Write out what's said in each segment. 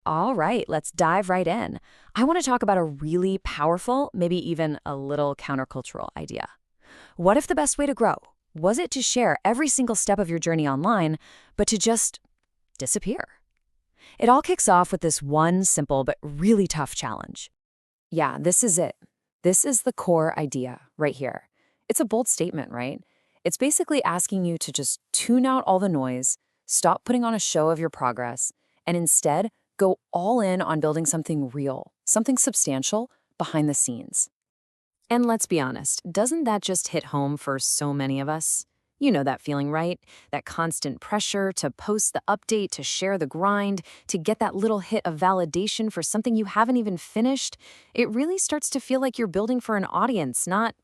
All right, let's dive right in. I want to talk about a really powerful, maybe even a little countercultural idea. What if the best way to grow was it to share every single step of your journey online, but to just disappear? It all kicks off with this one simple but really tough challenge. Yeah, this is it. This is the core idea right here. It's a bold statement, right? It's basically asking you to just tune out all the noise, stop putting on a show of your progress, and instead go all in on building something real, something substantial behind the scenes. And let's be honest, doesn't that just hit home for so many of us? You know that feeling, right? That constant pressure to post the update, to share the grind, to get that little hit of validation for something you haven't even finished. It really starts to feel like you're building for an audience, not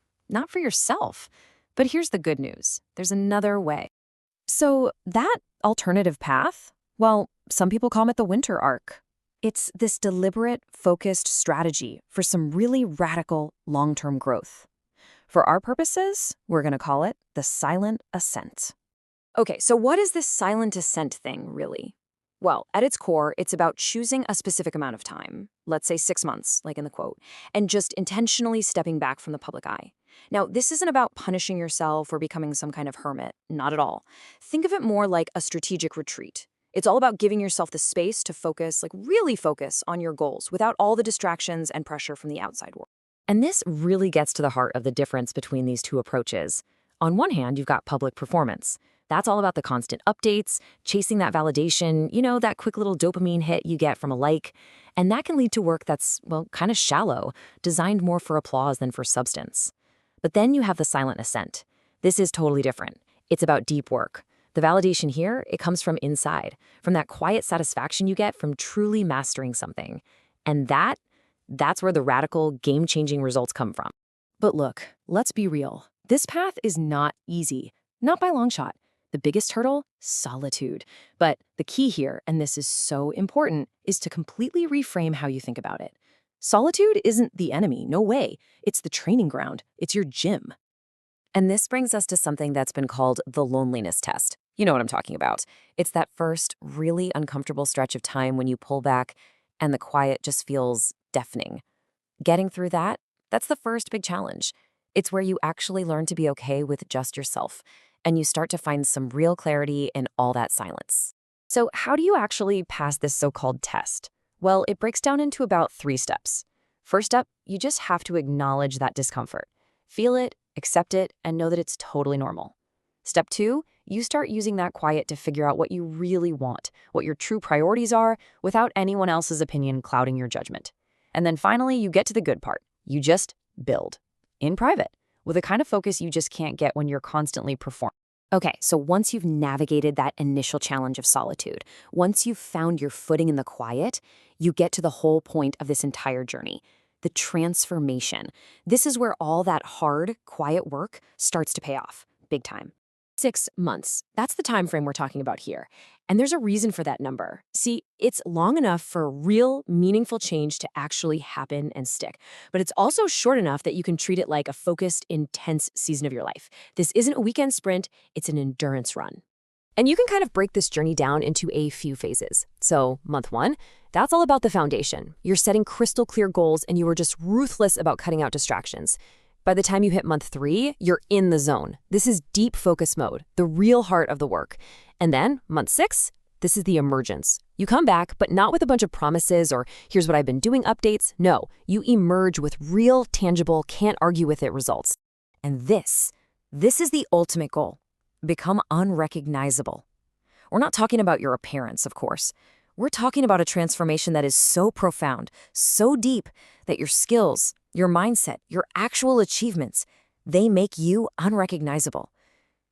for yourself. But here's the good news. There's another way. So that alternative path, well, some people call it the winter arc. It's this deliberate, focused strategy for some really radical long-term growth. For our purposes, we're going to call it the silent ascent. Okay, so what is this silent ascent thing, really? Well, at its core, it's about choosing a specific amount of time, let's say 6 months, like in the quote, and just intentionally stepping back from the public eye. Now, this isn't about punishing yourself or becoming some kind of hermit, not at all. Think of it more like a strategic retreat. It's all about giving yourself the space to focus, like really focus on your goals without all the distractions and pressure from the outside world. And this really gets to the heart of the difference between these two approaches. On one hand, you've got public performance. That's all about the constant updates, chasing that validation, that quick little dopamine hit you get from a like. And that can lead to work that's, well, kind of shallow, designed more for applause than for substance. But then you have the silent ascent. This is totally different. It's about deep work. The validation here, it comes from inside, from that quiet satisfaction you get from truly mastering something. And that's where the radical, game-changing results come from. But look, let's be real. This path is not easy, not by a long shot. The biggest hurdle? Solitude. But the key here, and this is so important, is to completely reframe how you think about it. Solitude isn't the enemy, no way. It's the training ground. It's your gym. And this brings us to something that's been called the loneliness test. You know what I'm talking about. It's that first really uncomfortable stretch of time when you pull back and the quiet just feels deafening. Getting through that, that's the first big challenge. It's where you actually learn to be okay with just yourself, and you start to find some real clarity in all that silence. So how do you actually pass this so-called test? Well, it breaks down into about 3 steps. First up, you just have to acknowledge that discomfort. Feel it, accept it, and know that it's totally normal. Step 2, you start using that quiet to figure out what you really want, what your true priorities are, without anyone else's opinion clouding your judgment. And then finally, you get to the good part. You just build. In private, with a kind of focus you just can't get when you're constantly performing. Okay, so once you've navigated that initial challenge of solitude, once you've found your footing in the quiet, you get to the whole point of this entire journey, the transformation. This is where all that hard, quiet work starts to pay off, big time. 6 months, that's the time frame we're talking about here. And there's a reason for that number. See, it's long enough for real, meaningful change to actually happen and stick. But it's also short enough that you can treat it like a focused, intense season of your life. This isn't a weekend sprint, it's an endurance run. And you can kind of break this journey down into a few phases. So, month 1, that's all about the foundation. You're setting crystal clear goals and you are just ruthless about cutting out distractions. By the time you hit month 3, you're in the zone. This is deep focus mode, the real heart of the work. And then, month 6, this is the emergence. You come back, but not with a bunch of promises or here's what I've been doing updates. No, you emerge with real, tangible, can't argue with it results. And this is the ultimate goal. Become unrecognizable. We're not talking about your appearance, of course. We're talking about a transformation that is so profound, so deep, that your skills, your mindset, your actual achievements, they make you unrecognizable.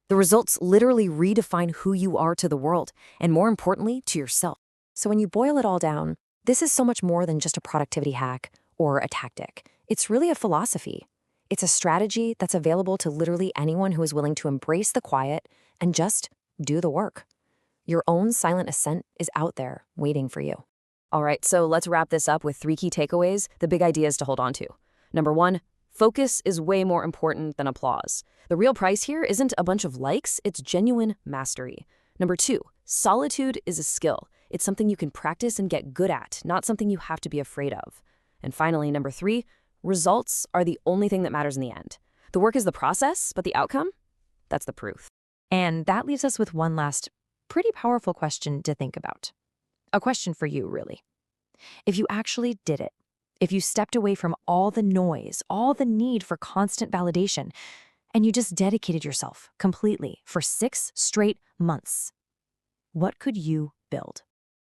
The results literally redefine who you are to the world, and more importantly, to yourself. So when you boil it all down, this is so much more than just a productivity hack or a tactic. It's really a philosophy. It's a strategy that's available to literally anyone who is willing to embrace the quiet and just do the work. Your own silent ascent is out there waiting for you. All right, so let's wrap this up with 3 key takeaways, the big ideas to hold on to. Number 1, focus is way more important than applause. The real price here isn't a bunch of likes, it's genuine mastery. Number 2, solitude is a skill. It's something you can practice and get good at, not something you have to be afraid of. And finally, number 3, results are the only thing that matters in the end. The work is the process, but the outcome? That's the proof. And that leaves us with one last, pretty powerful question to think about. A question for you, really. If you actually did it, if you stepped away from all the noise, all the need for constant validation, and you just dedicated yourself completely for 6 straight months, what could you build?